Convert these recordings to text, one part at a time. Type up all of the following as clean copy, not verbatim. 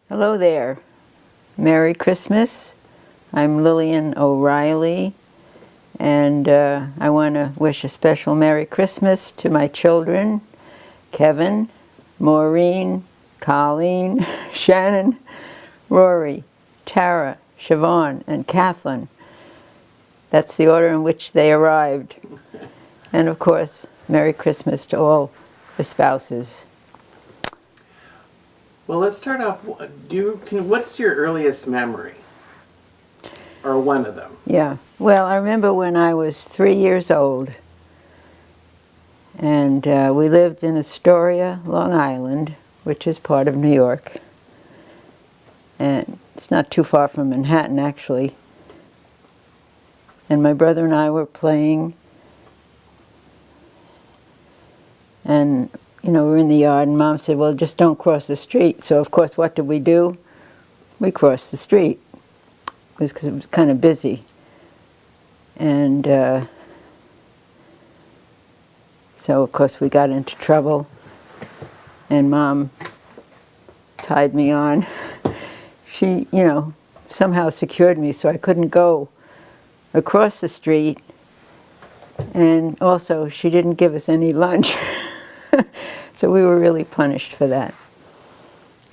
Hello there. Merry Christmas. I'm Lillian O'Reilly, and I want to wish a special Merry Christmas to my children, Kevin, Maureen, Colleen, Shannon, Rory, Tara, Siobhan, and Kathleen. That's the order in which they arrived. And of course, Merry Christmas to all the spouses. Well, let's start off. What's your earliest memory? Or one of them? Yeah. Well, I remember when I was 3 years old, and we lived in Astoria, Long Island, which is part of New York. And it's not too far from Manhattan, actually. And my brother and I were playing, and we were in the yard, and Mom said, well, just don't cross the street. So, of course, what did we do? We crossed the street. It was because it was kind of busy. And so, of course, we got into trouble, and Mom tied me on. She, somehow secured me so I couldn't go across the street, and also she didn't give us any lunch. So we were really punished for that.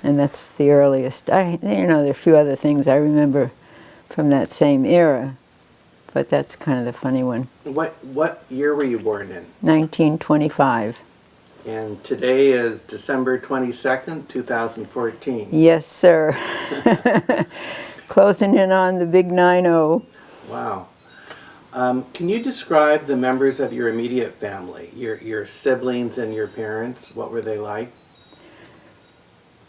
And that's the earliest. There are a few other things I remember from that same era, but that's kind of the funny one. What year were you born in? 1925. And today is December 22nd, 2014. Yes, sir. Closing in on the big 9-0. Wow. Can you describe the members of your immediate family, your siblings and your parents? What were they like?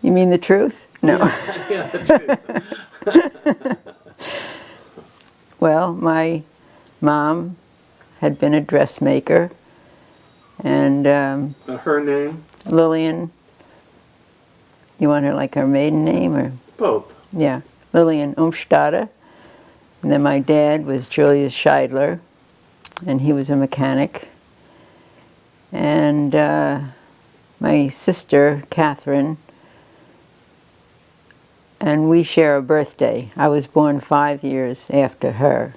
You mean the truth? No. Yeah, the truth. Well, my mom had been a dressmaker, and Her name? Lillian. You want her like her maiden name, or? Both. Yeah, Lillian Umstadter. And then my dad was Julius Scheidler, and he was a mechanic. And my sister, Catherine, and we share a birthday. I was born 5 years after her,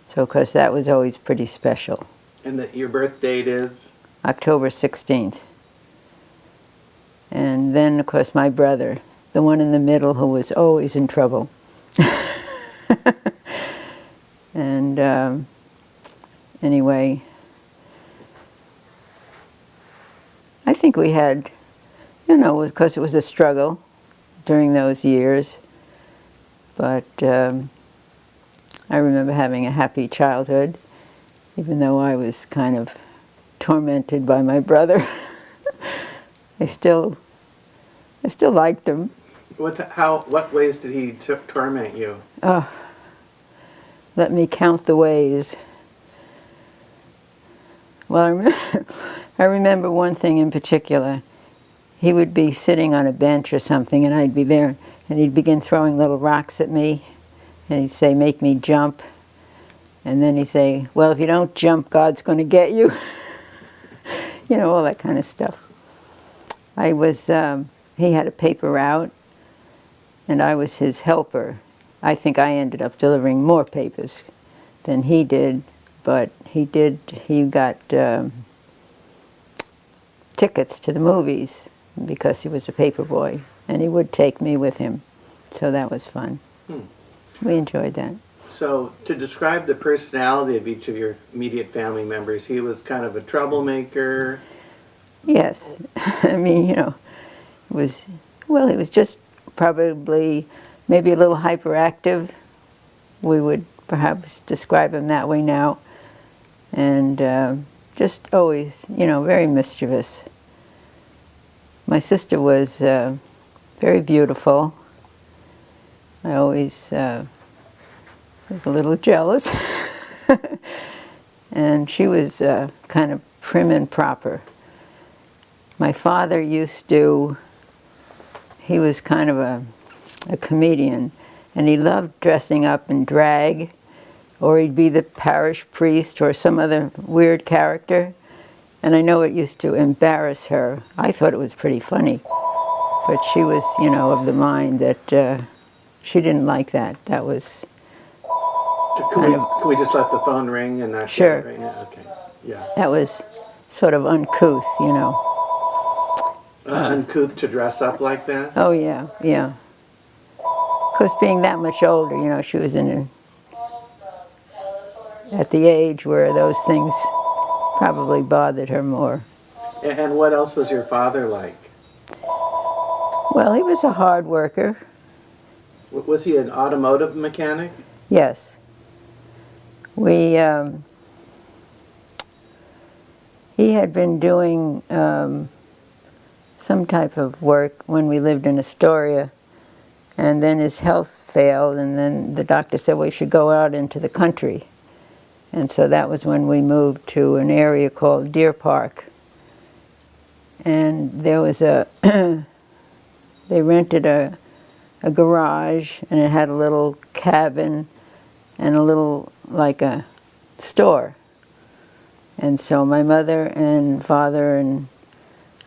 so of course that was always pretty special. And your birth date is? October 16th. And then, of course, my brother, the one in the middle who was always in trouble. And anyway, I think we had, because it was a struggle during those years, but I remember having a happy childhood, even though I was kind of tormented by my brother. I still liked him. What ways did he torment you? Oh, let me count the ways. Well, I remember one thing in particular. He would be sitting on a bench or something, and I'd be there, and he'd begin throwing little rocks at me, and he'd say, make me jump. And then he'd say, well, if you don't jump, God's going to get you. All that kind of stuff. He had a paper route, and I was his helper. I think I ended up delivering more papers than he did, but he got tickets to the movies because he was a paper boy, and he would take me with him. So that was fun. We enjoyed that. So, to describe the personality of each of your immediate family members, he was kind of a troublemaker. Yes. I mean, he was just probably maybe a little hyperactive. We would perhaps describe him that way now. And just always, very mischievous. My sister was very beautiful. I always was a little jealous. And she was kind of prim and proper. My father he was kind of a comedian, and he loved dressing up in drag, or he'd be the parish priest or some other weird character. And I know it used to embarrass her. I thought it was pretty funny. But she was, of the mind that she didn't like that. That was Can we just let the phone ring and not Sure. get it right now? Okay. Yeah. that was sort of uncouth. Uncouth to dress up like that? Oh yeah, yeah. Because being that much older, she was at the age where those things probably bothered her more. And what else was your father like? Well, he was a hard worker. Was he an automotive mechanic? Yes. He had been doing some type of work when we lived in Astoria, and then his health failed, and then the doctor said we should go out into the country. And so that was when we moved to an area called Deer Park. And there was they rented a garage, and it had a little cabin and a little, like a store. And so my mother and father and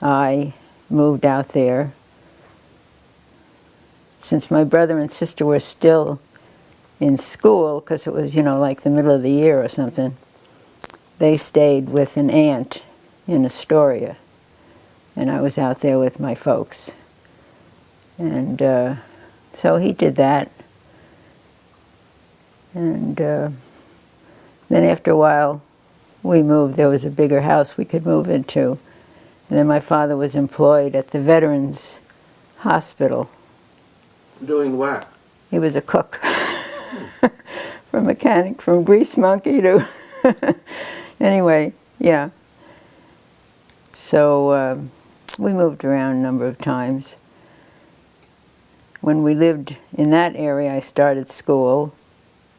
I moved out there. Since my brother and sister were still in school, because it was, like the middle of the year or something, they stayed with an aunt in Astoria. And I was out there with my folks. And so he did that. And then after a while, we moved. There was a bigger house we could move into. And then my father was employed at the Veterans Hospital. Doing what? He was a cook. From mechanic, from grease monkey to... Anyway, yeah. So we moved around a number of times. When we lived in that area, I started school,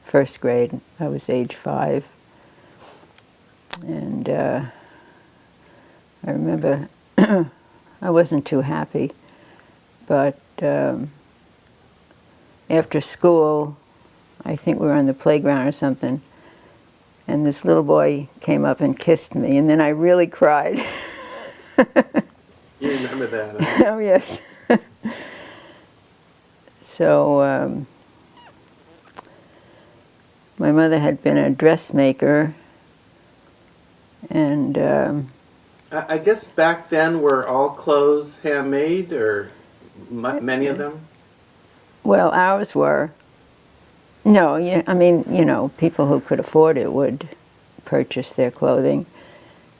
first grade. I was age 5. And I remember I wasn't too happy, but after school, I think we were on the playground or something, and this little boy came up and kissed me, and then I really cried. You remember that? Huh? Oh, yes. So my mother had been a dressmaker, and I guess back then were all clothes handmade, or many of them? well, ours were. No, I mean, people who could afford it would purchase their clothing.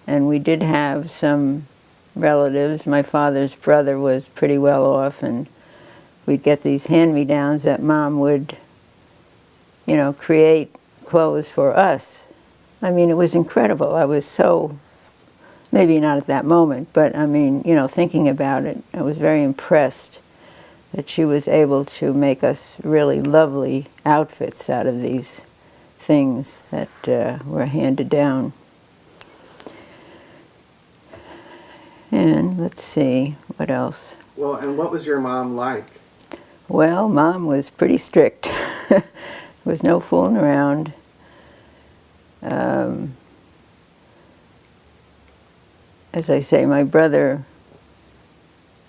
And we did have some relatives. My father's brother was pretty well off, and we'd get these hand-me-downs that Mom would, create clothes for us. I mean, it was incredible. I was so, maybe not at that moment, but I mean, thinking about it, I was very impressed that she was able to make us really lovely outfits out of these things that were handed down. And let's see, what else? Well, and what was your mom like? Well, Mom was pretty strict. There was no fooling around. As I say, my brother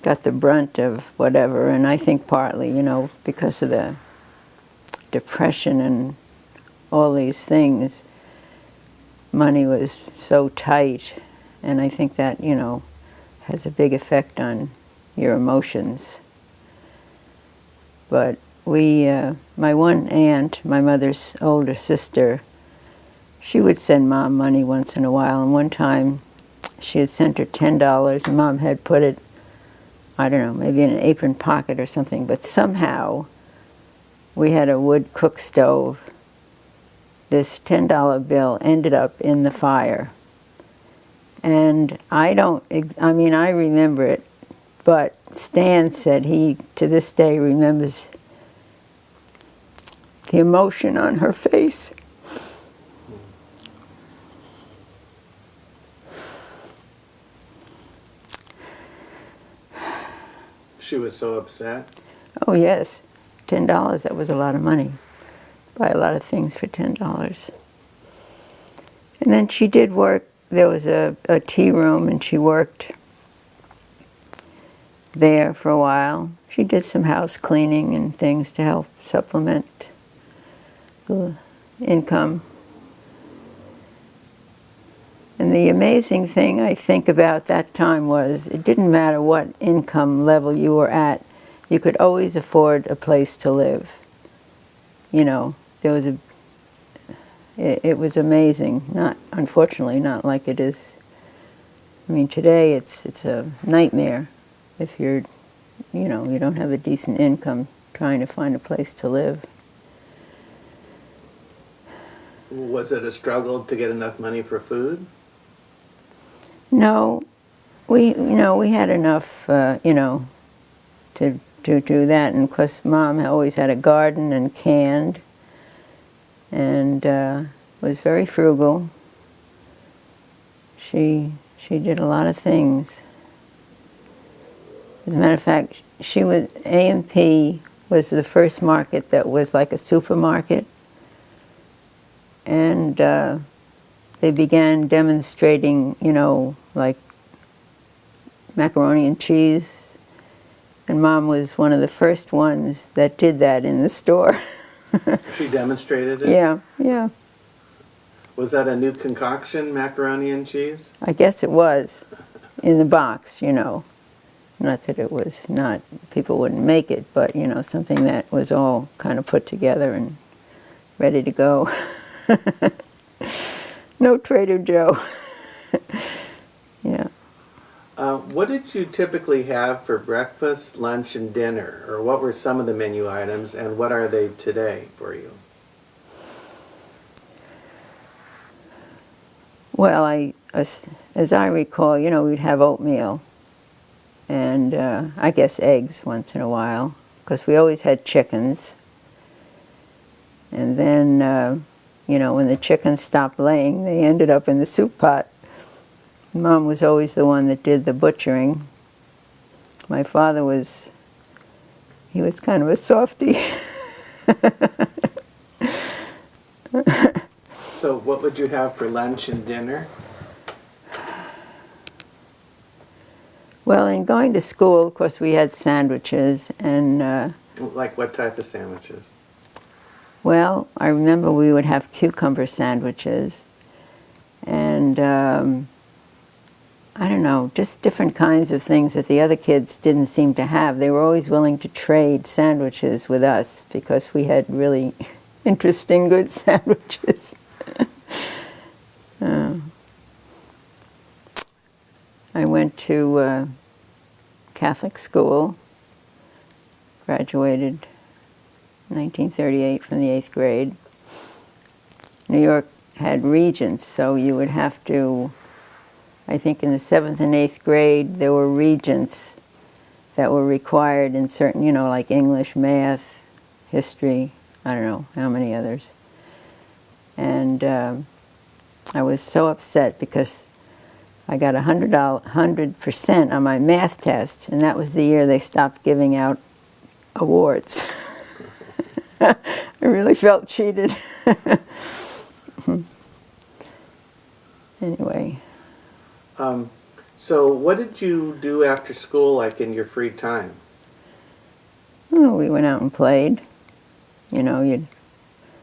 got the brunt of whatever, and I think partly, because of the depression and all these things, money was so tight, and I think that, has a big effect on your emotions. But my one aunt, my mother's older sister, she would send Mom money once in a while, and one time she had sent her $10, and Mom had put it, I don't know, maybe in an apron pocket or something, but somehow we had a wood cook stove. This $10 bill ended up in the fire. And I remember it, but Stan said he, to this day, remembers the emotion on her face. She was so upset. Oh, yes. $10, that was a lot of money. Buy a lot of things for $10. And then she did work. There was a tea room, and she worked there for a while. She did some house cleaning and things to help supplement the income. And the amazing thing I think about that time was it didn't matter what income level you were at, you could always afford a place to live. You know, it was amazing. Not, unfortunately, not like it is. I mean, today it's a nightmare if you don't have a decent income trying to find a place to live. Was it a struggle to get enough money for food? No, we had enough, to do that. And of course, Mom always had a garden and canned, and was very frugal. She did a lot of things. As a matter of fact, A&P was the first market that was like a supermarket, and they began demonstrating, like macaroni and cheese, and Mom was one of the first ones that did that in the store. She demonstrated it? Yeah, yeah. Was that a new concoction, macaroni and cheese? I guess it was in the box, Not that it was not, people wouldn't make it, but, something that was all kind of put together and ready to go. No Trader Joe. Yeah. What did you typically have for breakfast, lunch, and dinner? Or what were some of the menu items, and what are they today for you? Well, as I recall, we'd have oatmeal and I guess eggs once in a while, because we always had chickens. And then, when the chickens stopped laying, they ended up in the soup pot. Mom was always the one that did the butchering. My father he was kind of a softie. So what would you have for lunch and dinner? Well, in going to school, of course, we had sandwiches, and Like what type of sandwiches? well, I remember we would have cucumber sandwiches, and I don't know, just different kinds of things that the other kids didn't seem to have. They were always willing to trade sandwiches with us because we had really interesting, good sandwiches. I went to Catholic school, graduated in 1938 from the 8th grade. New York had regents, so you would have to, I think in the 7th and 8th grade, there were regents that were required in certain, like English, math, history, I don't know how many others. And I was so upset because I got 100% on my math test, and that was the year they stopped giving out awards. I really felt cheated. Anyway. So what did you do after school, like in your free time? Oh, we went out and played. You'd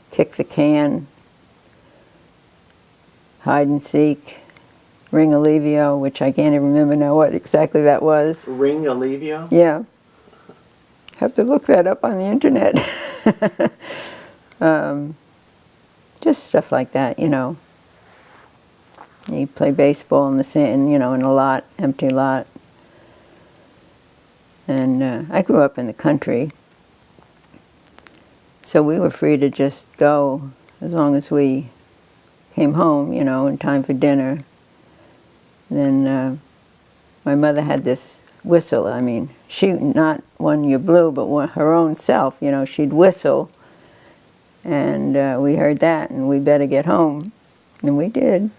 kick the can, hide and seek, ring alivio, which I can't even remember now what exactly that was. Ring alivio? Yeah. Have to look that up on the internet. Just stuff like that, You play baseball in the sand, in a lot, empty lot. And I grew up in the country, so we were free to just go as long as we came home, in time for dinner. Then my mother had this whistle. I mean, she, not one you blew, but her own self, she'd whistle. And we heard that, and we better get home. And we did.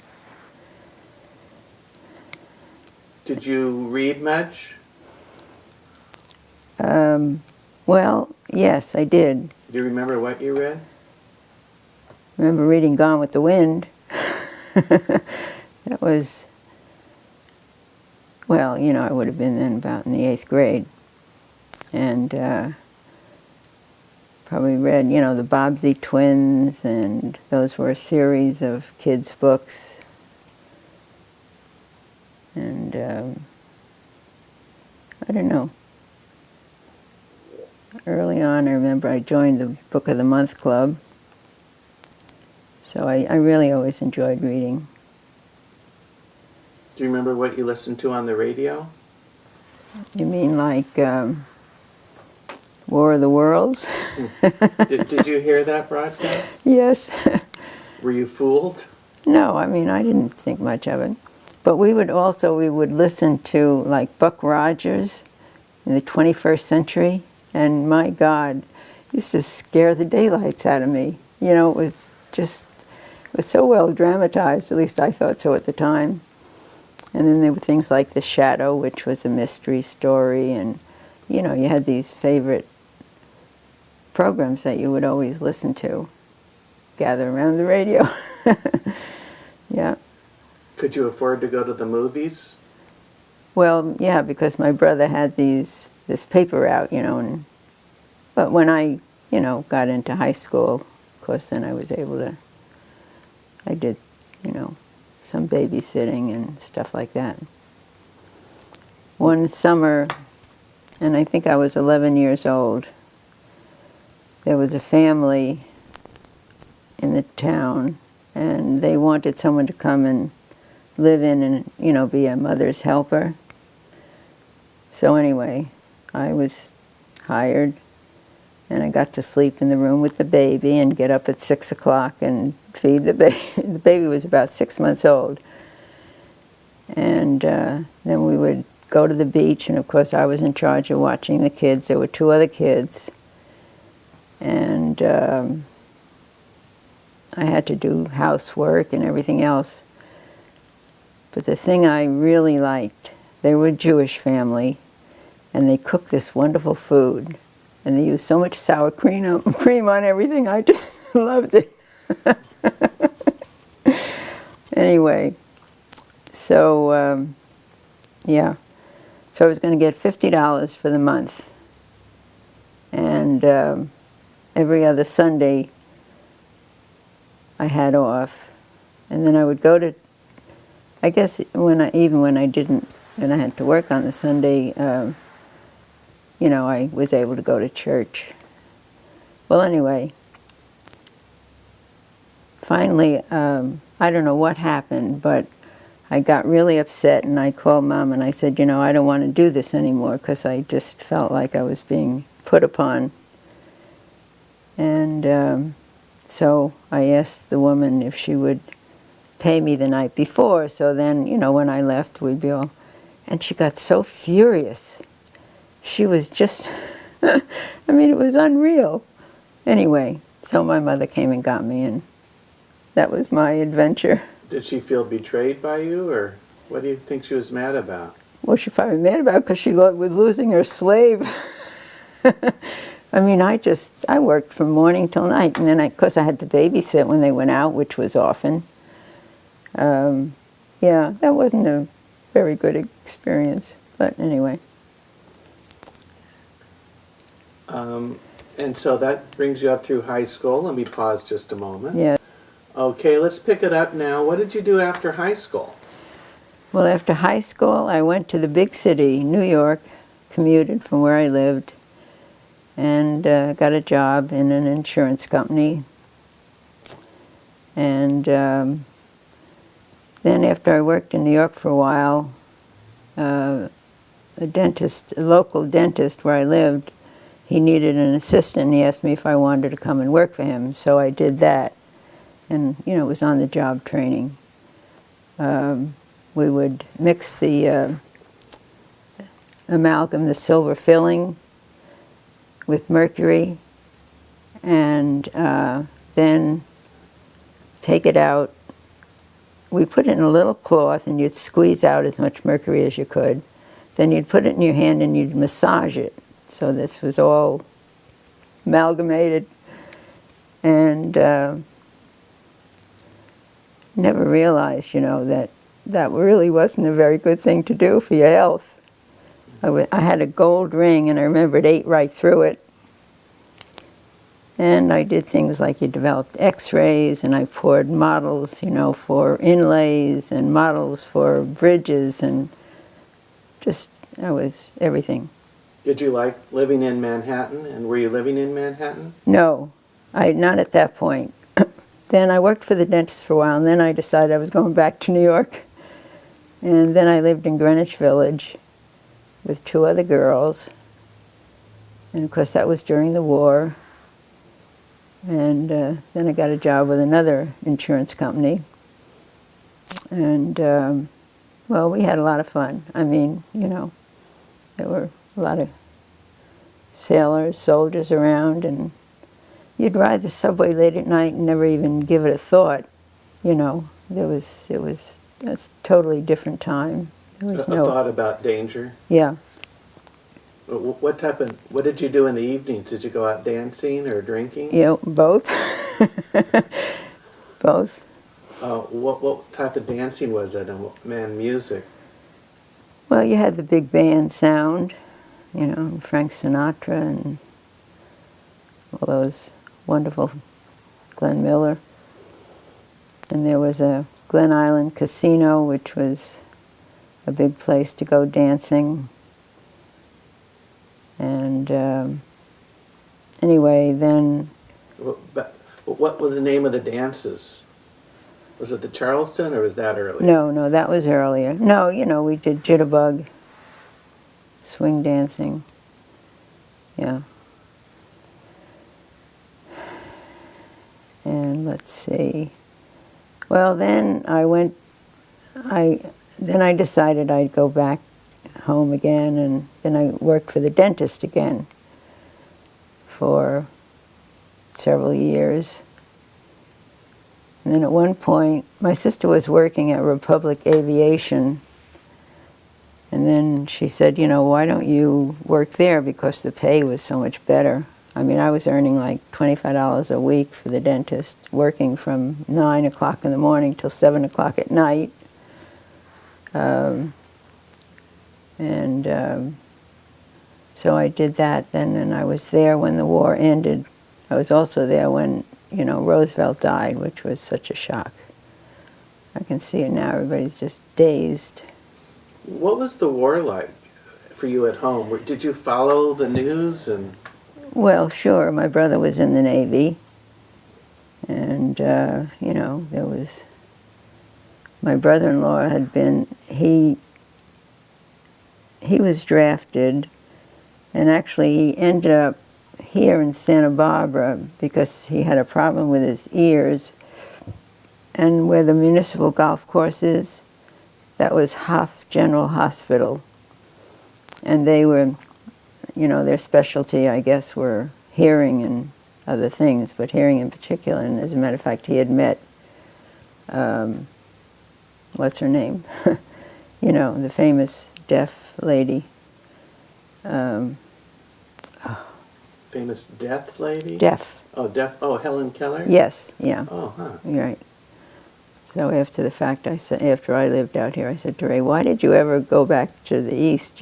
Did you read much? Well, yes, I did. Do you remember what you read? I remember reading Gone with the Wind. That was, well, you know, I would have been then about in the 8th grade. And probably read, you know, the Bobbsey Twins, and those were a series of kids' books. And I don't know. Early on, I remember I joined the Book of the Month Club. So I really always enjoyed reading. Do you remember what you listened to on the radio? You mean like War of the Worlds? Did you hear that broadcast? Yes. Were you fooled? No, I mean, I didn't think much of it. But we would listen to like Buck Rogers in the 21st century, and my God, it used to scare the daylights out of me. You know, it was so well dramatized, at least I thought so at the time. And then there were things like The Shadow, which was a mystery story, and, you know, you had these favorite programs that you would always listen to, gather around the radio. Yeah. Could you afford to go to the movies? Well, yeah, because my brother had this paper route, you know, but when I, you know, got into high school, of course, then I was able to, I did, you know, some babysitting and stuff like that. One summer, and I think I was 11 years old, there was a family in the town, and they wanted someone to come and live in and, you know, be a mother's helper. So anyway, I was hired, and I got to sleep in the room with the baby and get up at 6 o'clock and feed the baby. The baby was about 6 months old. And then we would go to the beach, and of course I was in charge of watching the kids. There were 2 other kids. And I had to do housework and everything else. But the thing I really liked, they were a Jewish family, and they cooked this wonderful food. And they used so much sour cream on everything. I just loved it. Anyway, so, yeah. So I was going to get $50 for the month. And every other Sunday I had off. And then I would go to, I guess even when I had to work on the Sunday, you know, I was able to go to church. Well, anyway, finally, I don't know what happened, but I got really upset, and I called Mom and I said, you know, I don't want to do this anymore, because I just felt like I was being put upon. And so I asked the woman if she would pay me the night before, so then, you know, when I left, we'd be all... And she got so furious. She was just, I mean, it was unreal. Anyway, so my mother came and got me, and that was my adventure. Did she feel betrayed by you, or what do you think she was mad about? Well, she probably mad about it because she was losing her slave. I mean, I worked from morning till night, and then, of course, I had to babysit when they went out, which was often. Yeah, that wasn't a very good experience, but anyway. And so that brings you up through high school. Let me pause just a moment. Yeah. Okay, let's pick it up now. What did you do after high school? Well, after high school, I went to the big city, New York, commuted from where I lived, and got a job in an insurance company. And then after I worked in New York for a while, a local dentist where I lived, he needed an assistant, and he asked me if I wanted to come and work for him. So I did that, and, you know, it was on-the-job training. We would mix the amalgam, the silver filling, with mercury, and then take it out. We put it in a little cloth, and you'd squeeze out as much mercury as you could. Then you'd put it in your hand, and you'd massage it. So this was all amalgamated, and never realized, you know, that that really wasn't a very good thing to do for your health. I had a gold ring, and I remember it ate right through it. And I did things like you developed x-rays, and I poured models, for inlays and models for bridges, and I was everything. Did you like living in Manhattan, and were you living in Manhattan? No, not at that point. Then I worked for the dentist for a while, and then I decided I was going back to New York. And then I lived in Greenwich Village with 2 other girls. And of course that was during the war. And then I got a job with another insurance company. And, well, we had a lot of fun. I mean, there were a lot of sailors, soldiers around, and you'd ride the subway late at night and never even give it a thought. It was a totally different time. There was A thought about danger? Yeah. What did you do in the evenings? Did you go out dancing or drinking? Both. Both. What type of dancing was it, and music? Well, you had the big band sound, Frank Sinatra and all those wonderful Glenn Miller. And there was a Glen Island Casino, which was a big place to go dancing. And anyway, then... But what was the name of the dances? Was it the Charleston, or was that earlier? No, that was earlier. No, we did jitterbug, swing dancing, yeah. And let's see. Well, then I decided I'd go back home again, and then I worked for the dentist again for several years. And then at one point, my sister was working at Republic Aviation, and then she said, why don't you work there, because the pay was so much better. I mean, I was earning like $25 a week for the dentist, working from 9 o'clock in the morning till 7 o'clock at night. So I did that then, and I was there when the war ended. I was also there when, Roosevelt died, which was such a shock. I can see it now, everybody's just dazed. What was the war like for you at home? Did you follow the news? Well, sure. My brother was in the Navy, and, there was... My brother-in-law had been... He was drafted, and actually he ended up here in Santa Barbara because he had a problem with his ears. And where the municipal golf course is, that was Hoff General Hospital. And they were, their specialty, I guess, were hearing and other things, but hearing in particular. And as a matter of fact, he had met, what's her name? The famous deaf lady. Famous deaf lady? Deaf. Oh, deaf. Oh, Helen Keller? Yes, yeah. Oh, huh. Right. So after the fact, after I lived out here, I said to Ray, why did you ever go back to the East,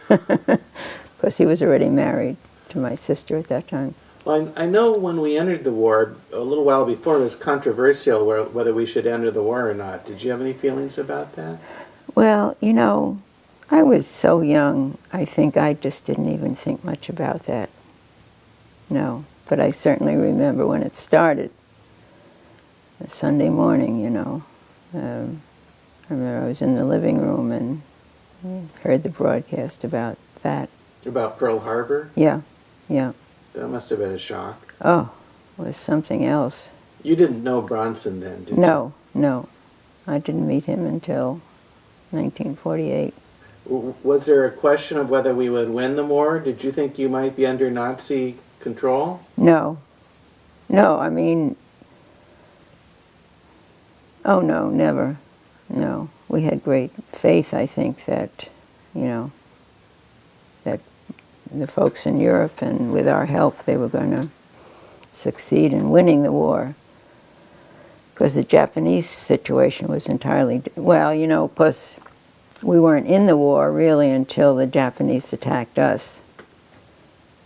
Because he was already married to my sister at that time. Well, I know when we entered the war, a little while before, it was controversial whether we should enter the war or not. Did you have any feelings about that? Well, I was so young, I think I just didn't even think much about that. No, but I certainly remember when it started. A Sunday morning, I remember I was in the living room and heard the broadcast about that. About Pearl Harbor? Yeah. That must have been a shock. Oh, it was something else. You didn't know Bronson then, did you? No. I didn't meet him until 1948. Was there a question of whether we would win the war? Did you think you might be under Nazi control? No, I mean, oh no, never. No, we had great faith, I think, that, that the folks in Europe, and with our help, they were going to succeed in winning the war. because the Japanese situation was entirely, well, you know, because we weren't in the war really until the Japanese attacked us.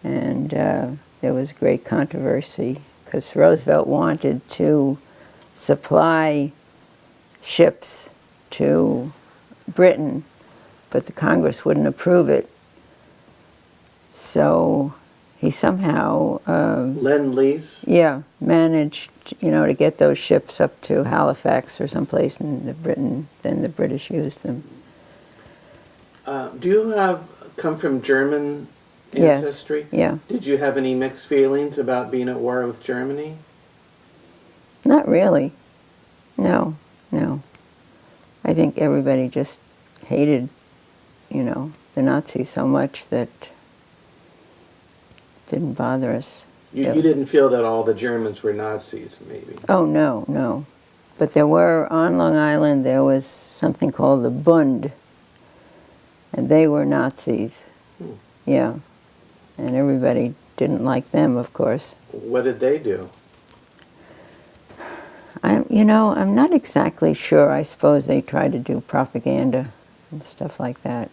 And there was great controversy because Roosevelt wanted to supply ships to Britain, but the Congress wouldn't approve it. So he somehow Lend-Lease? yeah, managed, you know, to get those ships up to Halifax or someplace in Britain. Then the British used them. Do you come from German Yes, ancestry? yeah. Did you have any mixed feelings about being at war with Germany? Not really. No, no. I think everybody just hated, you know, the Nazis so much that it didn't bother us. You didn't feel that all the Germans were Nazis, maybe? Oh, no, no. But there were, on Long Island, there was something called the Bund, and they were Nazis. Yeah. And everybody didn't like them, of course. What did they do? You know, I'm not exactly sure. I suppose they tried to do propaganda and stuff like that.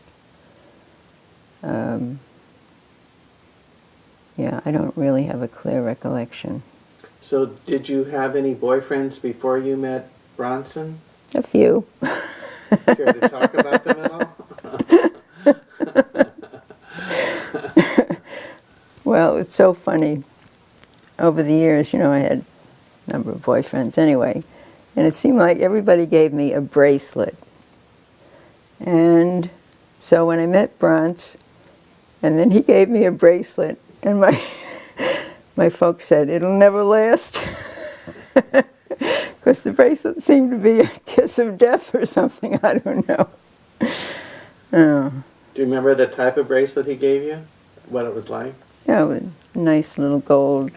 Yeah, I don't really have a clear recollection. So did you have any boyfriends before you met Bronson? A few. Care to talk about them at all? Well, it's so funny. Over the years, you know, I had a number of boyfriends anyway, and it seemed like everybody gave me a bracelet. And so when I met Bronce, and then he gave me a bracelet, and my my folks said, it'll never last. Because the bracelet seemed to be a kiss of death or something, I don't know. Oh. Do you remember the type of bracelet he gave you? What it was like? Yeah, it was a nice little gold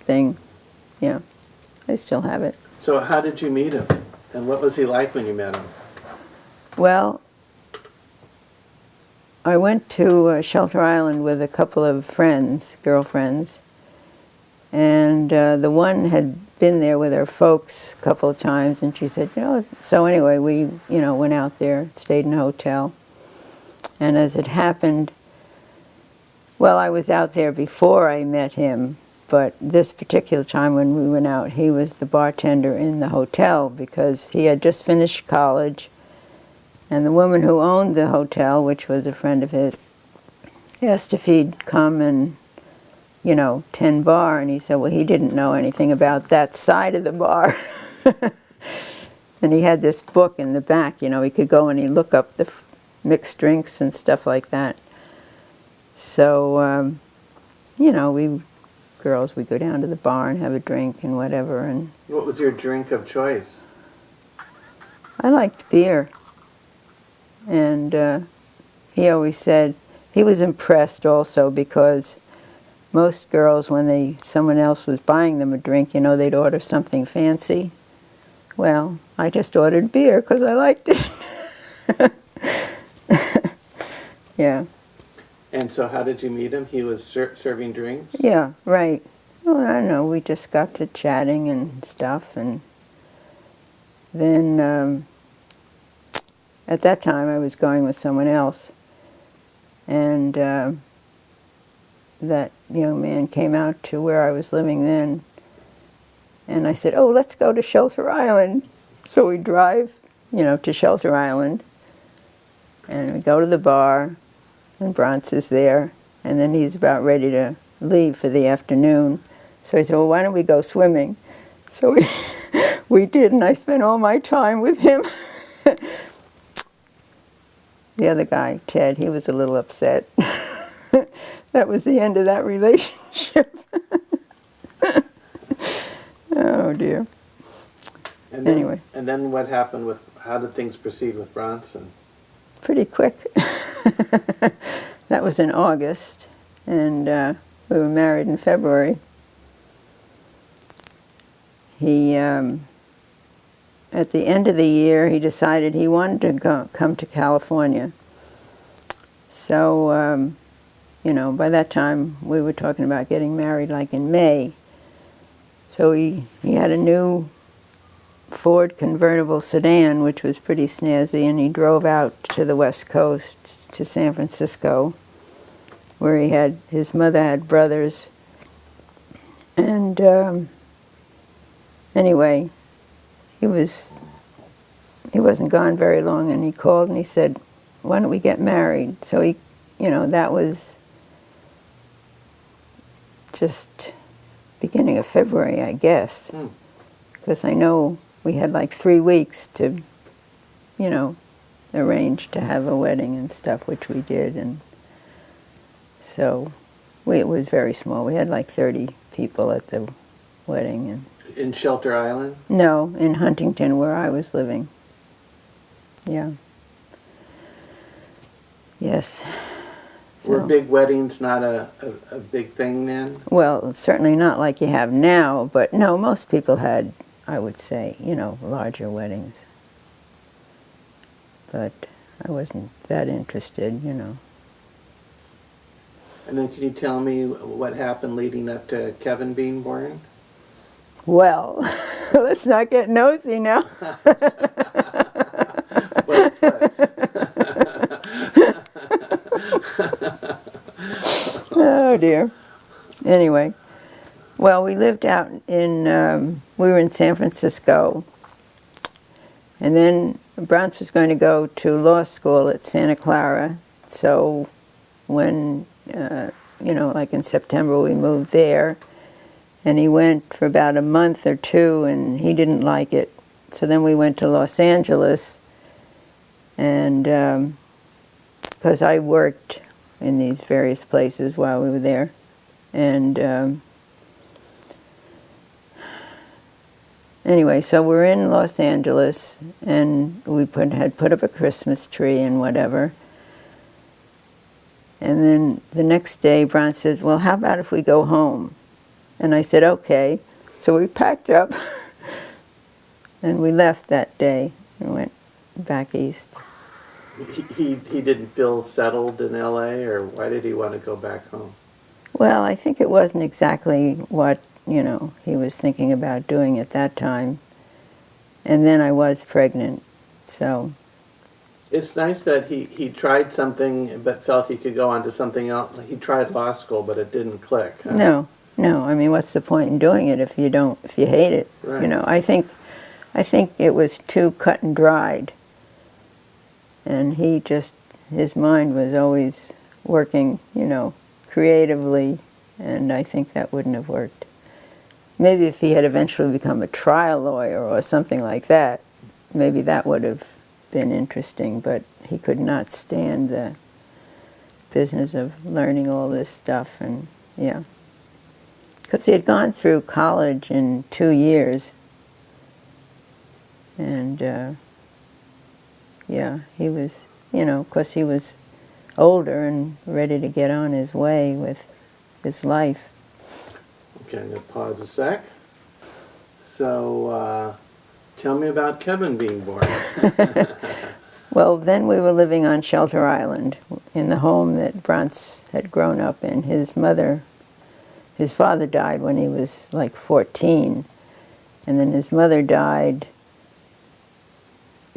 thing. Yeah, I still have it. So how did you meet him? And what was he like when you met him? Well, I went to Shelter Island with a couple of friends, girlfriends, and the one had been there with her folks a couple of times, and she said, you know, so anyway, we, you know, went out there, stayed in a hotel, and as it happened, well, I was out there before I met him, but this particular time when we went out, he was the bartender in the hotel because he had just finished college. And the woman who owned the hotel, which was a friend of his, asked if he'd come and, you know, tend bar. And he said, well, he didn't know anything about that side of the bar. And he had this book in the back, you know, he could go and he'd look up the mixed drinks and stuff like that. So, you know, we girls, we go down to the bar and have a drink and whatever. And What was your drink of choice? I liked beer. And he always said, he was impressed also because most girls, when someone else was buying them a drink, you know, they'd order something fancy. Well, I just ordered beer because I liked it. Yeah. And so how did you meet him? He was serving drinks? Yeah, right. Well, I don't know, we just got to chatting and stuff, and then at that time I was going with someone else, and that young man came out to where I was living then, and I said, oh, let's go to Shelter Island. So we drive, you know, to Shelter Island, and we go to the bar, and Bronce is there, and then he's about ready to leave for the afternoon. So he said, well, why don't we go swimming? So we did, and I spent all my time with him. The other guy, Ted, he was a little upset. That was the end of that relationship. Oh, dear. And then, Anyway. And then what happened with, how did things proceed with Bronson? Pretty quick. That was in August, and we were married in February. He, at the end of the year, he decided he wanted to come to California. So, you know, by that time, we were talking about getting married like in May. So he had a new Ford convertible sedan, which was pretty snazzy, and he drove out to the West Coast, to San Francisco, where his mother had brothers. And anyway, he wasn't gone very long, and he called and he said, "Why don't we get married?" So that was just beginning of February, I guess, because I know we had like 3 weeks to, arrange to have a wedding and stuff, which we did, and so it was very small. We had like 30 people at the wedding. And In Shelter Island? no, in Huntington, where I was living. Yeah. Yes. Were big weddings not a big thing then? Well, certainly not like you have now, but no, most people had, I would say, larger weddings. But I wasn't that interested. And then can you tell me what happened leading up to Kevin being born? Well, let's not get nosy now. Oh dear. Anyway, well, we lived out we were in San Francisco, and then Browns was going to go to law school at Santa Clara, so when, like in September we moved there, and he went for about a month or two, and he didn't like it. So then we went to Los Angeles, and because I worked in these various places while we were there, and anyway, so we're in Los Angeles, and we had put up a Christmas tree and whatever. And then the next day, Brian says, "Well, how about if we go home?" And I said, "Okay." So we packed up, and we left that day and went back east. He didn't feel settled in L.A., or why did he want to go back home? Well, I think it wasn't exactly what, he was thinking about doing at that time. And then I was pregnant, so. It's nice that he tried something but felt he could go on to something else. He tried law school, but it didn't click. Huh? No. I mean, what's the point in doing it if you hate it? Right. I think it was too cut and dried. And his mind was always working, creatively, and I think that wouldn't have worked. Maybe if he had eventually become a trial lawyer or something like that, maybe that would have been interesting, but he could not stand the business of learning all this stuff, and yeah. Because he had gone through college in 2 years, and yeah, he was, of course he was older and ready to get on his way with his life. Okay, I'm going to pause a sec. So, tell me about Kevin being born. Well, then we were living on Shelter Island in the home that Brantz had grown up in. His father died when he was like 14, and then his mother died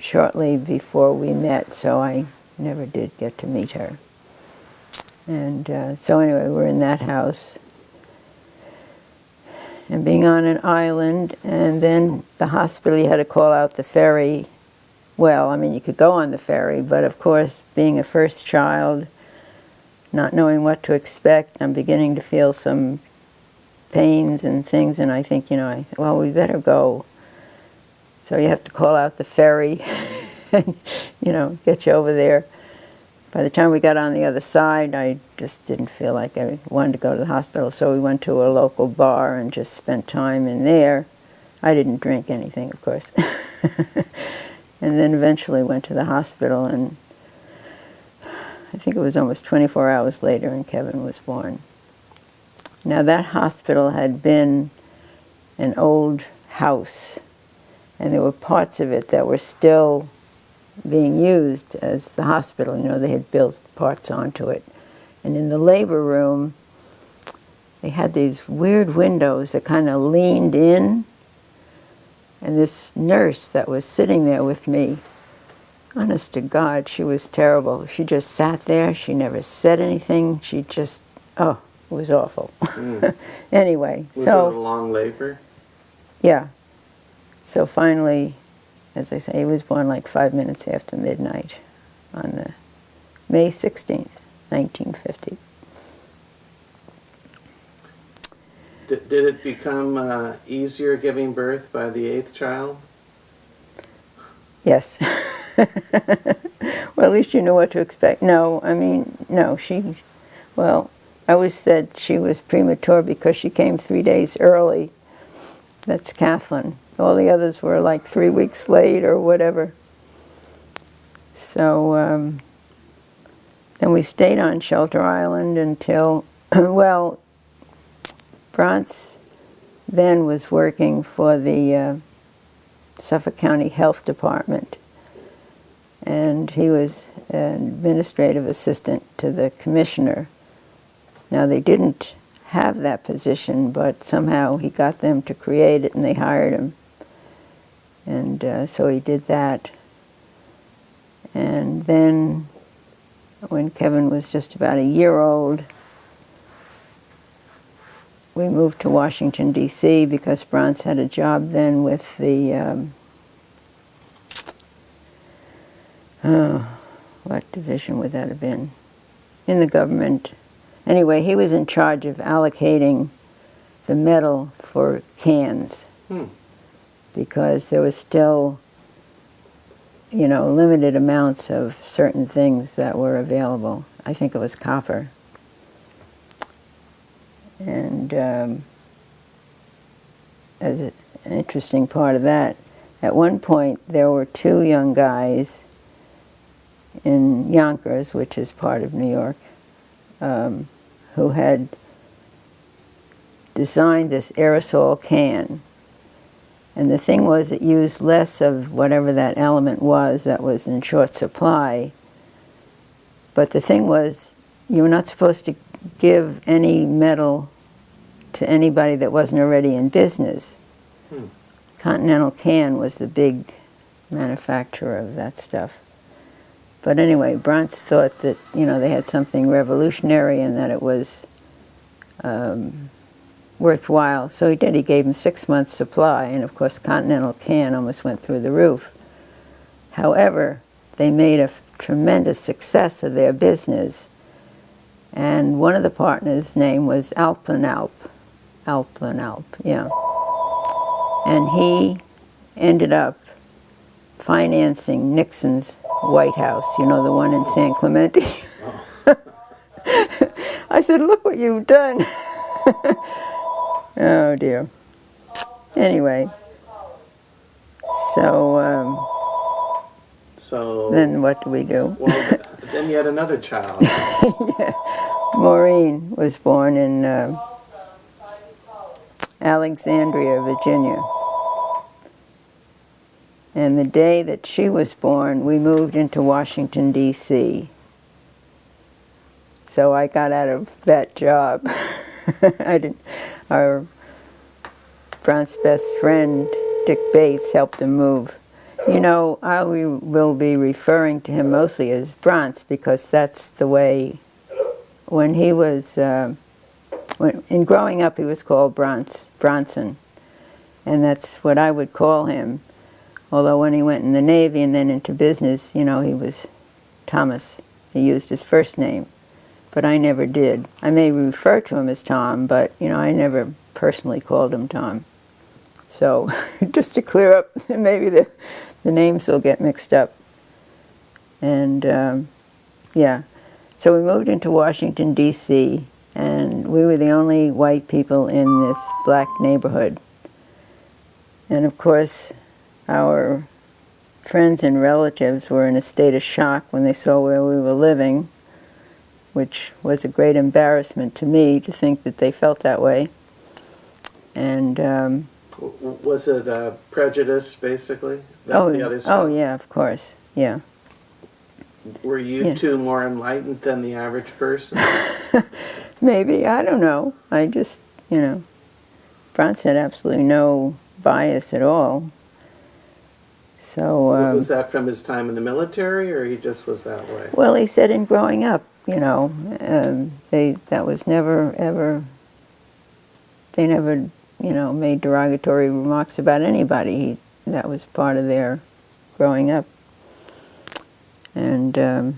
shortly before we met, so I never did get to meet her. And so anyway, we're in that house, and being on an island, and then the hospital, you had to call out the ferry. Well, I mean, you could go on the ferry, but of course, being a first child, not knowing what to expect, I'm beginning to feel some pains and things, and I think, well, we better go. So you have to call out the ferry and, get you over there. By the time we got on the other side, I just didn't feel like I wanted to go to the hospital, so we went to a local bar and just spent time in there. I didn't drink anything, of course. And then eventually went to the hospital, and I think it was almost 24 hours later, and Kevin was born. Now, that hospital had been an old house, and there were parts of it that were still being used as the hospital. They had built parts onto it. And in the labor room, they had these weird windows that kind of leaned in, And this nurse that was sitting there with me, honest to God, she was terrible. She just sat there. She never said anything. She just, oh, it was awful. Anyway, Was it a long labor? yeah. So finally, as I say, he was born like 5 minutes after midnight on the May 16th, 1950. Did it become easier giving birth by the 8th child? Yes. Well, at least you knew what to expect. No, I mean, no, well, I always said she was premature because she came 3 days early. That's Kathleen. All the others were like 3 weeks late or whatever. So then we stayed on Shelter Island until, well, Bronce then was working for the Suffolk County Health Department, and he was an administrative assistant to the commissioner. Now, they didn't have that position, but somehow he got them to create it, and they hired him. And so he did that. And then when Kevin was just about a year old, we moved to Washington, D.C. because Bronce had a job then with the, what division would that have been? In the government. Anyway, he was in charge of allocating the metal for cans because there was still, you know, limited amounts of certain things that were available. I think it was copper. And as an interesting part of that, at one point there were 2 young guys in Yonkers, which is part of New York, who had designed this aerosol can. And the thing was, it used less of whatever that element was that was in short supply. But the thing was, you were not supposed to give any metal to anybody that wasn't already in business. Continental Can was the big manufacturer of that stuff. But anyway, Bronce thought that, you know, they had something revolutionary and that it was worthwhile. So he did. He gave him 6 months' supply, and of course Continental Can almost went through the roof. However, they made a tremendous success of their business, and one of the partners' name was Alp, yeah. And he ended up financing Nixon's White House, you know, the one in San Clemente. I said, look what you've done. Oh, dear. Anyway, so then what do we do? Well, then you had another child. Yeah. Maureen was born in Alexandria, Virginia. And the day that she was born, we moved into Washington, D.C. So I got out of that job. Our Bronce's best friend, Dick Bates, helped him move. You know, I will be referring to him mostly as Bronce because that's the way, when he was, in growing up he was called Bronson, and that's what I would call him. Although when he went in the Navy and then into business, you know, he was Thomas. He used his first name, but I never did. I may refer to him as Tom, but, you know, I never personally called him Tom. So just to clear up, maybe the names will get mixed up. And, yeah. So we moved into Washington, D.C., and we were the only white people in this black neighborhood. And, of course, our friends and relatives were in a state of shock when they saw where we were living, which was a great embarrassment to me to think that they felt that way. And was it prejudice, basically? Oh, yeah, of course, yeah. Were you two more enlightened than the average person? Maybe, I don't know. I just, you know, Bronce had absolutely no bias at all. So, Was that from his time in the military, or he just was that way? well, he said in growing up, you know, that was never ever. They never, you know, made derogatory remarks about anybody. That was part of their growing up. And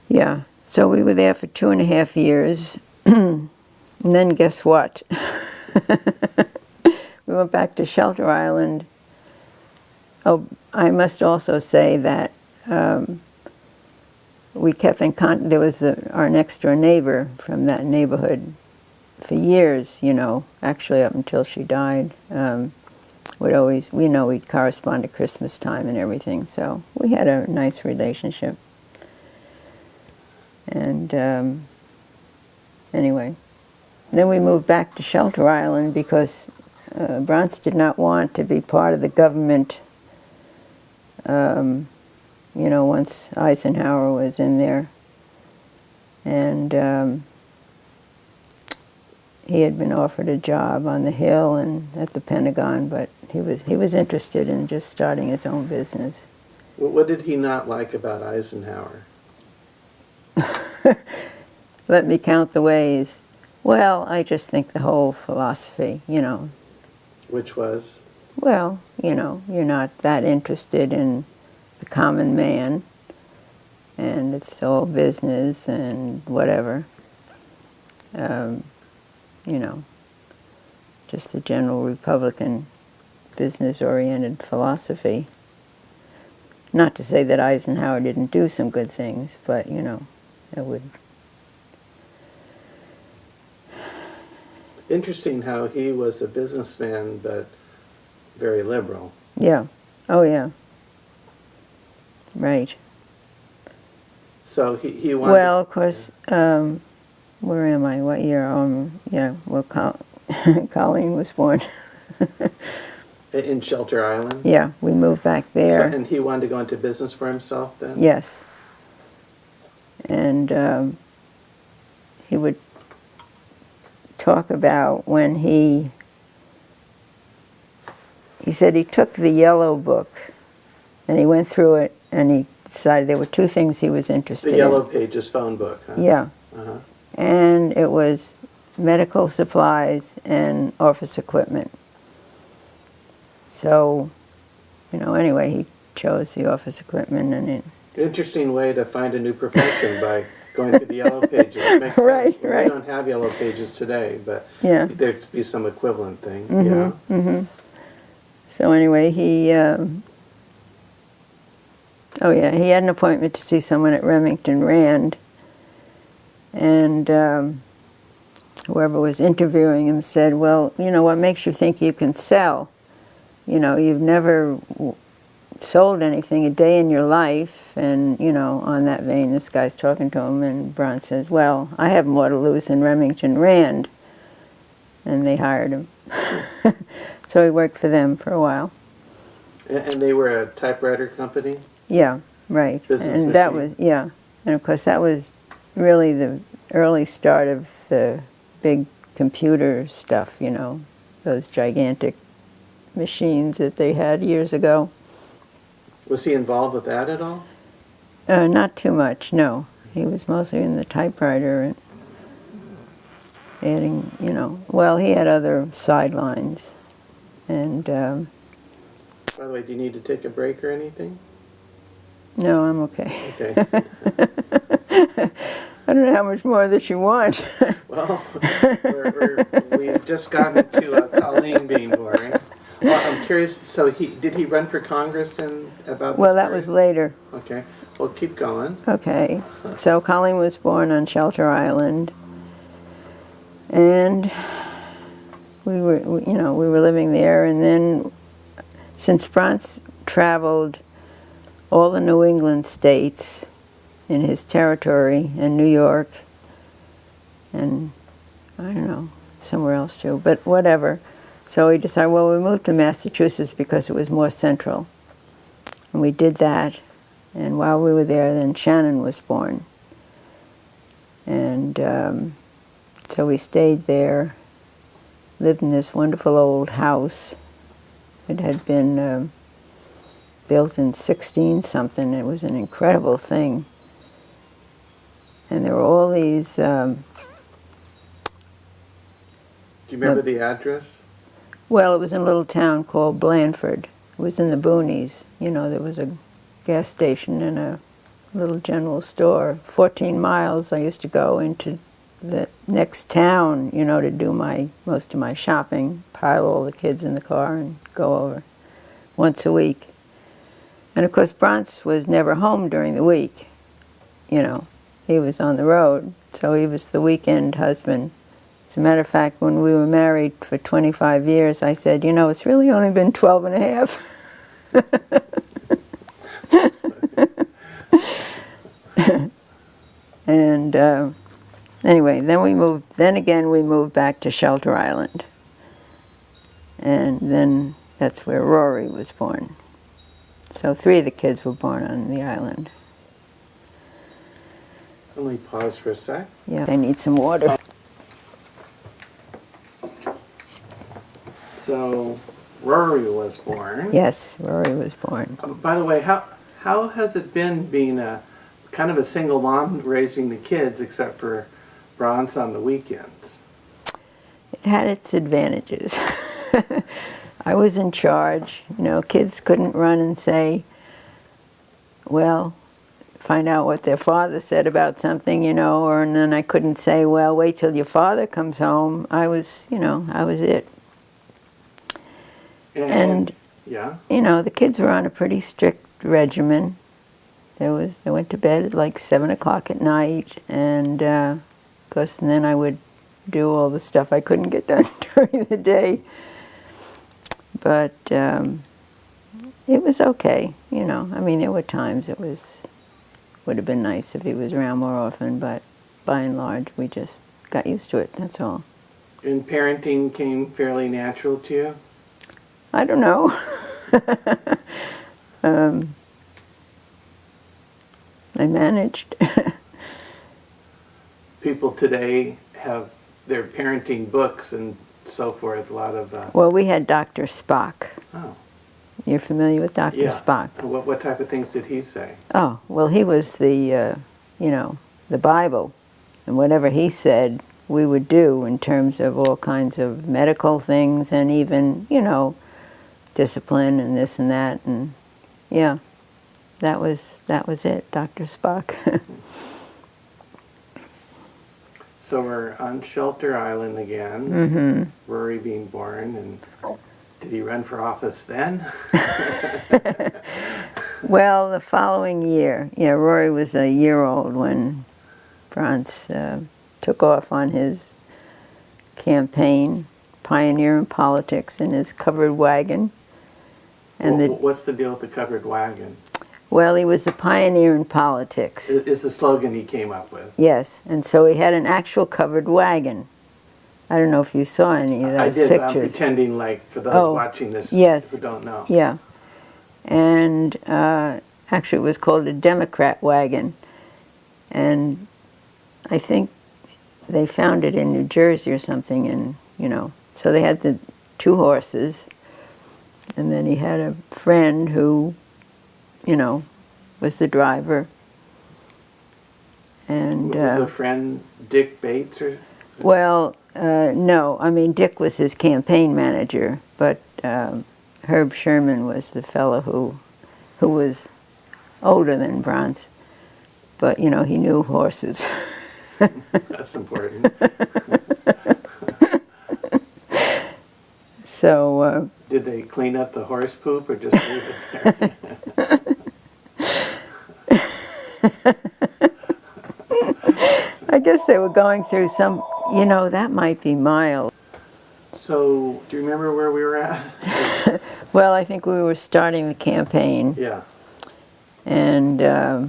yeah, so we were there for 2.5 years. And then guess what? We went back to Shelter Island. Oh, I must also say that we kept in contact. There was our next door neighbor from that neighborhood for years, you know, actually up until she died. We'd correspond at Christmas time and everything, so we had a nice relationship. And anyway, then we moved back to Shelter Island because Bronx did not want to be part of the government, you know, once Eisenhower was in there. And he had been offered a job on the Hill and at the Pentagon, but he was interested in just starting his own business. What did he not like about Eisenhower? Let me count the ways. Well, I just think the whole philosophy, you know. Which was? Well, you know, you're not that interested in the common man, and it's all business and whatever. You know, just the general Republican business-oriented philosophy. Not to say that Eisenhower didn't do some good things, but, you know, it would... Interesting how he was a businessman, but very liberal. Yeah. Oh, yeah. Right. So he wanted... Well, of course, where am I? What year? Yeah, well, Colleen was born. In Shelter Island? Yeah, we moved back there. So, and he wanted to go into business for himself then? Yes. And he would talk about when he said he took the yellow book and he went through it and he decided there were two things he was interested in. The Yellow Pages phone book, huh? Yeah. Uh-huh. And it was medical supplies and office equipment. So, you know, anyway, he chose the office equipment and it... Interesting way to find a new profession by going through the Yellow Pages. It makes Right, sense. Well, right. we don't have Yellow Pages today, but Yeah. there'd be some equivalent thing. Mm-hmm, Yeah. mm-hmm. So anyway, he had an appointment to see someone at Remington Rand, and whoever was interviewing him said, well, you know, what makes you think you can sell? You know, you've never sold anything a day in your life. And, you know, on that vein, this guy's talking to him, and Braun says, well, I have more to lose than Remington Rand. And they hired him. So he worked for them for a while. And they were a typewriter company? Yeah, right. Business and that machine. was, yeah. And of course that was really the early start of the big computer stuff, you know, those gigantic machines that they had years ago. Was he involved with that at all? Not too much, no. He was mostly in the typewriter and adding, you know, well, he had other sidelines. And By the way, do you need to take a break or anything? no, I'm okay. Okay. I don't know how much more of this you want. Well, we've just gotten to Colleen being born. Well, I'm curious, so did he run for Congress about this Well, that period? was later. Okay. Well, keep going. Okay. So Colleen was born on Shelter Island. And we were living there. And then, since Franz traveled all the New England states in his territory, and New York, and I don't know, somewhere else too, but whatever. So we decided, well, we moved to Massachusetts because it was more central. And we did that. And while we were there, then Shannon was born. And so we stayed there, lived in this wonderful old house It had been built in 16 something. It was an incredible thing. And there were all these. Do you remember the address? Well, it was in a little town called Blandford. It was in the boonies. You know, there was a gas station and a little general store. 14 miles I used to go into the next town, you know, to do most of my shopping, pile all the kids in the car and go over once a week. And of course, Bronce was never home during the week, you know. He was on the road, so he was the weekend husband. As a matter of fact, when we were married for 25 years, I said, you know, it's really only been 12 and a half. And anyway, then again we moved back to Shelter Island. And then that's where Rory was born. So 3 of the kids were born on the island. Let me pause for a sec. Yeah, they need some water. So, Rory was born. Yes, Rory was born. By the way, how has it been being a kind of a single mom raising the kids, except for Bronze on the weekends? It had its advantages. I was in charge. You know, kids couldn't run and say, well, find out what their father said about something, you know, and then I couldn't say, well, wait till your father comes home. I was it. And yeah, you know, the kids were on a pretty strict regimen. They went to bed at like 7 o'clock at night, and of course, and then I would do all the stuff I couldn't get done during the day. But it was okay, you know. I mean, there were times would have been nice if he was around more often, but by and large, we just got used to it, that's all. And parenting came fairly natural to you? I don't know. I managed. People today have their parenting books and so forth, a lot of... Well, we had Dr. Spock. Oh. You're familiar with Dr. Yeah. Spock? What type of things did he say? Oh, well, he was the Bible. And whatever he said, we would do in terms of all kinds of medical things and even, you know, discipline and this and that. And, yeah, that was it, Dr. Spock. So we're on Shelter Island again, Rory being born, and did he run for office then? Well, the following year, yeah, Rory was a year old when Bronce took off on his campaign, pioneer in politics in his covered wagon. And what's the deal with the covered wagon? Well, he was the pioneer in politics. Is the slogan he came up with? Yes, and so he had an actual covered wagon. I don't know if you saw any of those pictures. pictures. I'm pretending like for those watching this yes, who don't know. Yeah, and actually it was called a Democrat wagon, and I think they found it in New Jersey or something, and you know, so they had the 2 horses, and then he had a friend who, you know, was the driver. And was a friend Dick Bates or? Well, no. I mean, Dick was his campaign manager, but Herb Sherman was the fellow who was older than Bronce. But you know, he knew horses. That's important. So. Did they clean up the horse poop or just leave it there? I guess they were going through some, you know, that might be mild. So, do you remember where we were at? Well, I think we were starting the campaign. Yeah. And the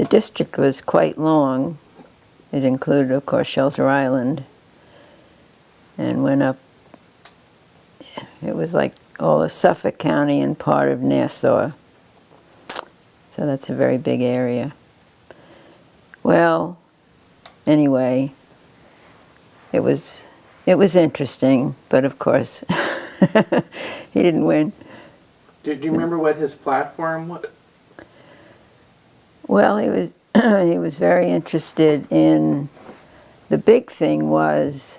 district was quite long. It included, of course, Shelter Island, and went up. It was like all of Suffolk County and part of Nassau. So that's a very big area. Well, anyway, it was interesting, but of course, He didn't win. Do you remember what his platform was? Well, he was he was very interested in, the big thing was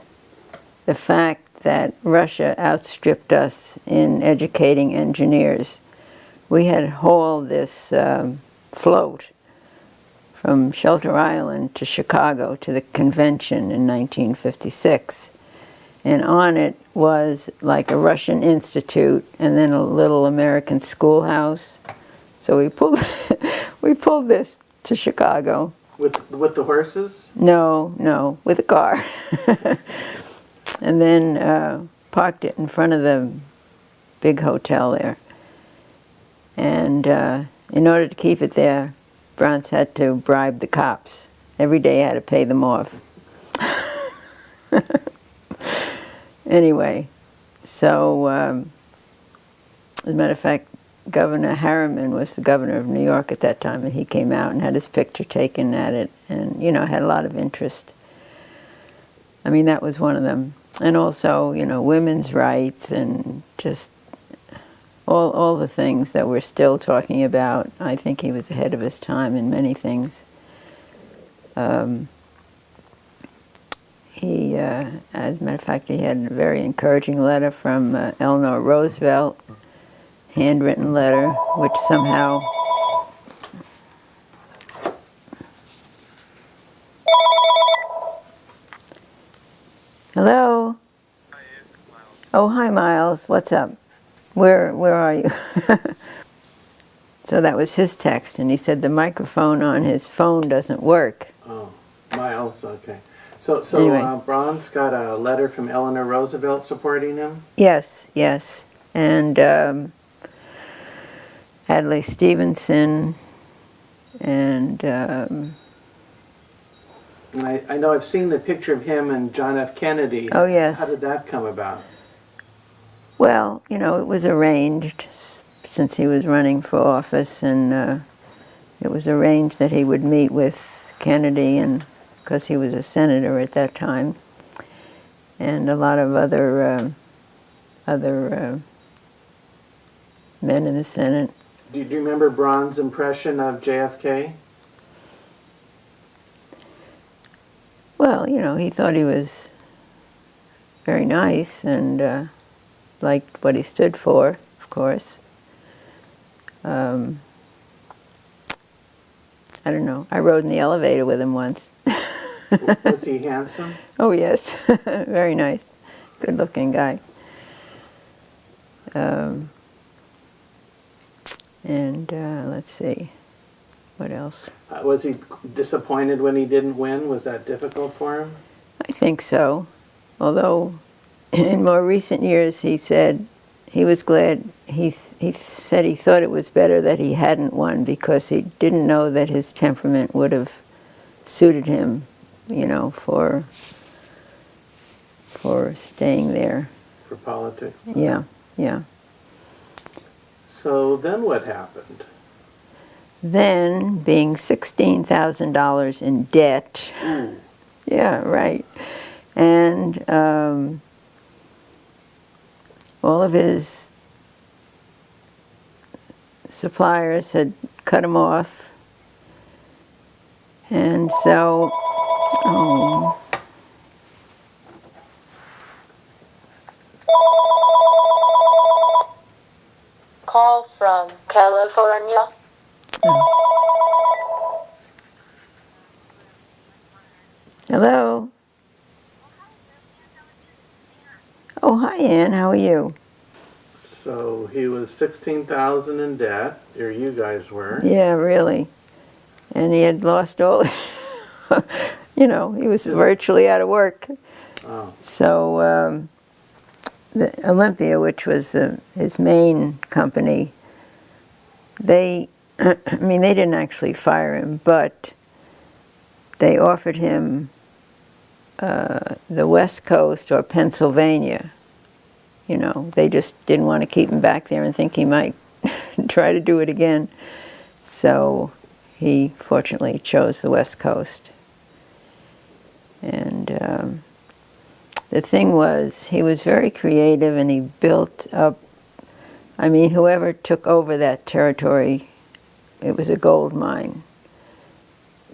the fact that Russia outstripped us in educating engineers. We had hauled this float from Shelter Island to Chicago to the convention in 1956. And on it was like a Russian institute and then a little American schoolhouse. So we pulled, we pulled this to Chicago. With the horses? No, with a car. And then parked it in front of the big hotel there. And in order to keep it there, Bronze had to bribe the cops. Every day I had to pay them off. Anyway, so as a matter of fact, Governor Harriman was the governor of New York at that time, and he came out and had his picture taken at it, and, you know, had a lot of interest. I mean, that was one of them. And also, you know, women's rights and just all the things that we're still talking about. I think he was ahead of his time in many things. As a matter of fact, he had a very encouraging letter from Eleanor Roosevelt, handwritten letter, which somehow... Hello? Oh, hi, Miles. What's up? Where are you? So that was his text, and he said the microphone on his phone doesn't work. Oh, Miles, okay. So Anyway. Bronze got a letter from Eleanor Roosevelt supporting him? Yes, yes. And Adlai Stevenson, and And I know I've seen the picture of him and John F. Kennedy. Oh, yes. How did that come about? well, you know, it was arranged since he was running for office, and it was arranged that he would meet with Kennedy, and because he was a senator at that time, and a lot of other men in the Senate. Do you remember Bronze's impression of JFK? Well, you know, he thought he was very nice and liked what he stood for, of course. I don't know. I rode in the elevator with him once. Was he handsome? Oh, yes. Very nice. Good-looking guy. Let's see. What else? Was he disappointed when he didn't win? Was that difficult for him? I think so. Although, in more recent years, he said he was glad. He said he thought it was better that he hadn't won because he didn't know that his temperament would have suited him, you know, for staying there. For politics? Yeah, yeah. So then what happened? Then, being $16,000 in debt. Ooh. Yeah, right. And all of his suppliers had cut him off. And so, Call from California. hello? Oh, hi, Ann. How are you? So he was 16,000 in debt, or you guys were. Yeah, really. And he had lost all, you know, he was virtually out of work. Oh. So the Olympia, which was his main company, they, I mean, they didn't actually fire him, but they offered him the West Coast or Pennsylvania. You know, they just didn't want to keep him back there and think he might try to do it again. So he fortunately chose the West Coast. And the thing was, he was very creative and he built up, I mean, whoever took over that territory, it was a gold mine.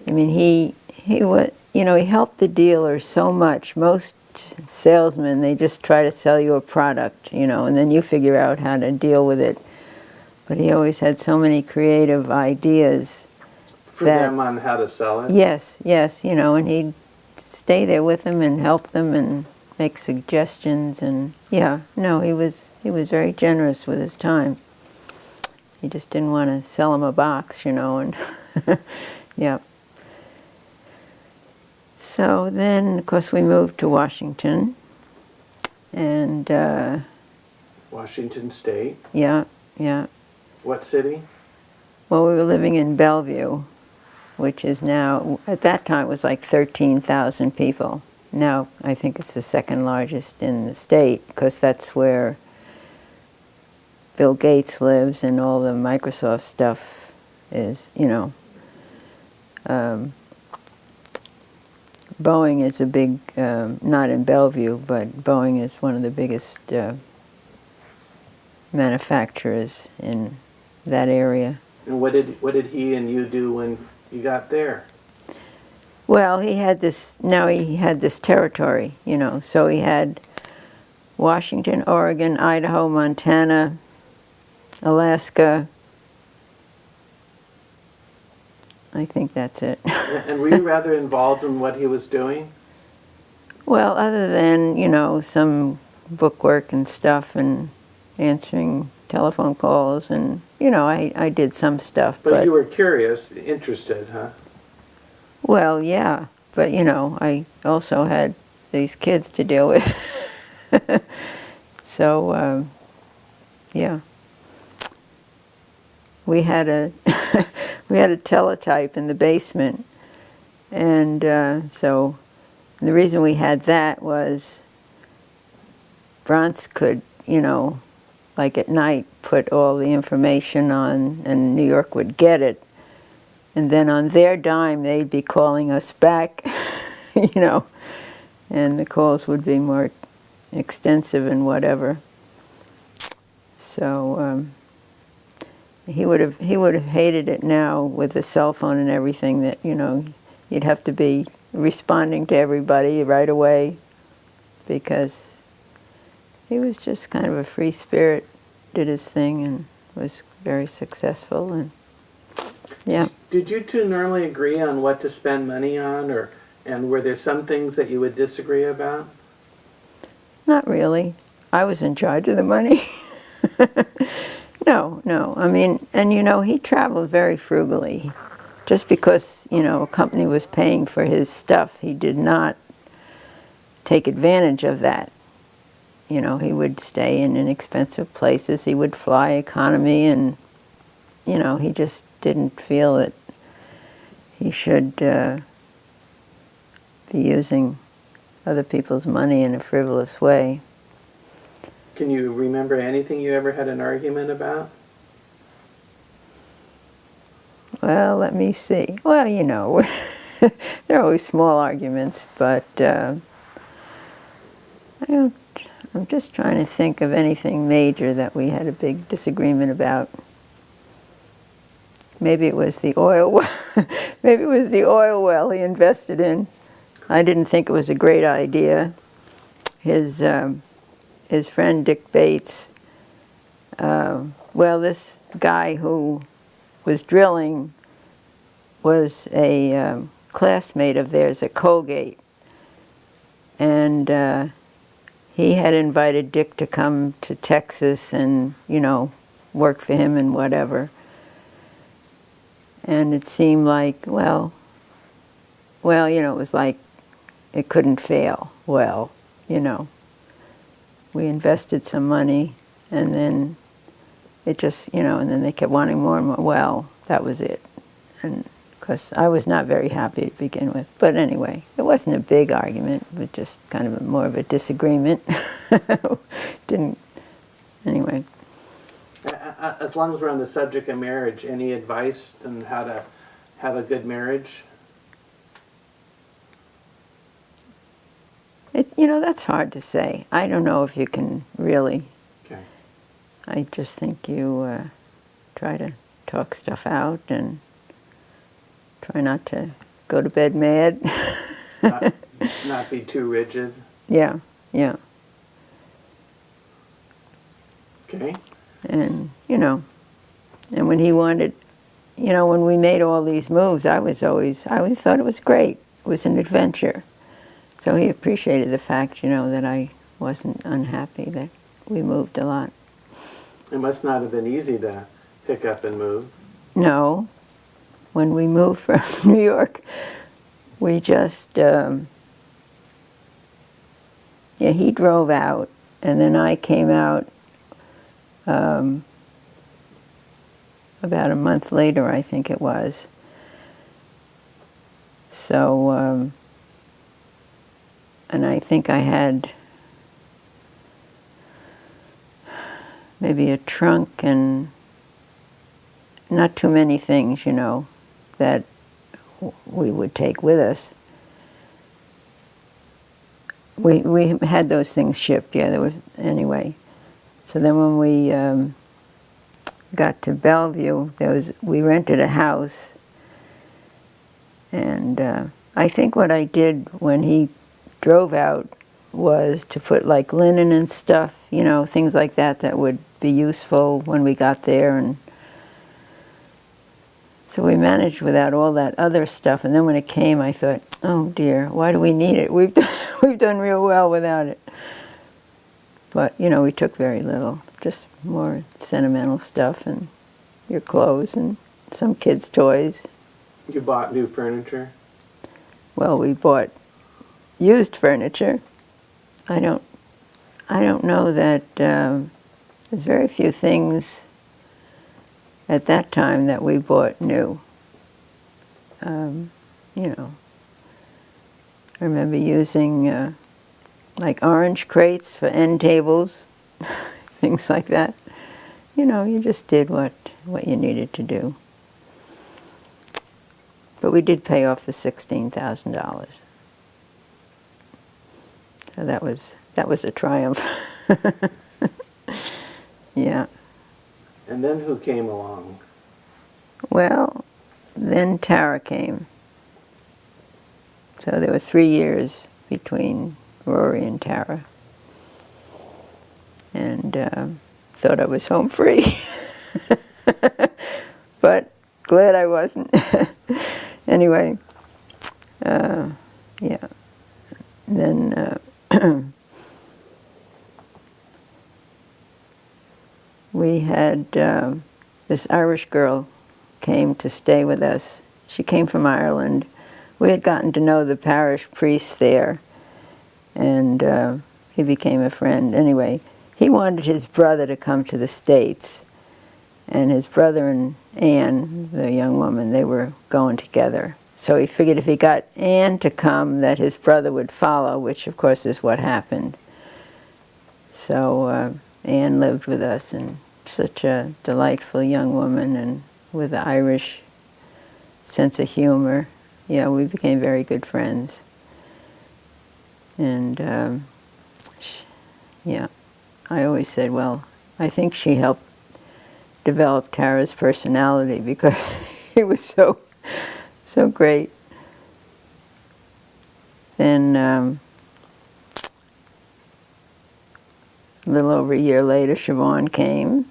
I mean, he was, you know, he helped the dealers so much. Most salesmen, they just try to sell you a product, you know, and then you figure out how to deal with it. But he always had so many creative ideas. For them on how to sell it? Yes, yes, you know, and he'd stay there with them and help them and make suggestions, and yeah, no, he was very generous with his time. He just didn't want to sell them a box, you know, and yeah. So then, of course, we moved to Washington, and Washington State? yeah, yeah. What city? Well, we were living in Bellevue, which is now, at that time, it was like 13,000 people. Now, I think it's the second largest in the state, because that's where Bill Gates lives and all the Microsoft stuff is, you know. Boeing is a big, not in Bellevue, but Boeing is one of the biggest manufacturers in that area. And what did he and you do when you got there? Well, he had this territory, you know, so he had Washington, Oregon, Idaho, Montana, Alaska. I think that's it. And were you rather involved in what he was doing? Well, other than, you know, some bookwork and stuff and answering telephone calls and, you know, I did some stuff. But you were curious, interested, huh? Well, yeah, but, you know, I also had these kids to deal with. So, yeah. We had a we had a teletype in the basement, and so the reason we had that was Bronx could, you know, like at night, put all the information on, and New York would get it, and then on their dime they'd be calling us back, you know, and the calls would be more extensive and whatever. So he would have hated it now with the cell phone and everything, that, you know, you'd have to be responding to everybody right away, because he was just kind of a free spirit, did his thing and was very successful, and yeah. Did you two normally agree on what to spend money on, and were there some things that you would disagree about? Not really. I was in charge of the money. No. I mean, and you know, he traveled very frugally. Just because, you know, a company was paying for his stuff, he did not take advantage of that. You know, he would stay in inexpensive places. He would fly economy, and, you know, he just didn't feel that he should be using other people's money in a frivolous way. Can you remember anything you ever had an argument about? Well, let me see. Well, you know, there are always small arguments, but I'm just trying to think of anything major that we had a big disagreement about. Maybe it was the oil well. Maybe it was the oil well he invested in. I didn't think it was a great idea. His friend Dick Bates, well, this guy who was drilling was a classmate of theirs at Colgate, and he had invited Dick to come to Texas and, you know, work for him and whatever. And it seemed like, well, you know, it was like it couldn't fail. Well, you know, we invested some money, and then it just, you know, and then they kept wanting more and more. Well, that was it. And because I was not very happy to begin with. But anyway, it wasn't a big argument, but just kind of more of a disagreement. Anyway. As long as we're on the subject of marriage, any advice on how to have a good marriage? It's, you know, that's hard to say. I don't know if you can really. Okay. I just think you try to talk stuff out and try not to go to bed mad. Not, not be too rigid. Yeah, yeah. Okay. And, you know, and when he wanted, you know, when we made all these moves, I always thought it was great. It was an adventure. So he appreciated the fact, you know, that I wasn't unhappy that we moved a lot. It must not have been easy to pick up and move. No. When we moved from New York, we just, yeah, he drove out, and then I came out about a month later, I think it was. So, and I think I had maybe a trunk and not too many things, you know, that we would take with us. We had those things shipped, yeah, there was, anyway. So then when we got to Bellevue, we rented a house, and I think what I did when he drove out was to put like linen and stuff, you know, things like that that would be useful when we got there, and so we managed without all that other stuff. And then when it came, I thought, oh dear, why do we need it? We've done real well without it. But, you know, we took very little, just more sentimental stuff and your clothes and some kids' toys. You bought new furniture? Well, we bought used furniture. I don't know that there's very few things at that time that we bought new. You know, I remember using like orange crates for end tables, things like that. You know, you just did what you needed to do. But we did pay off the $16,000. So that was a triumph. Yeah. And then who came along? Well, then Tara came. So there were 3 years between Rory and Tara. And thought I was home free. But glad I wasn't. Anyway, yeah. Then we had this Irish girl came to stay with us. She came from Ireland. We had gotten to know the parish priest there, and he became a friend. Anyway, he wanted his brother to come to the States, and his brother and Anne, the young woman, they were going together. So he figured if he got Anne to come, that his brother would follow, which of course is what happened. So Anne lived with us, and such a delightful young woman, and with an Irish sense of humor. Yeah, we became very good friends. And yeah, I always said, well, I think she helped develop Tara's personality because he was so great. Then a little over a year later, Siobhan came.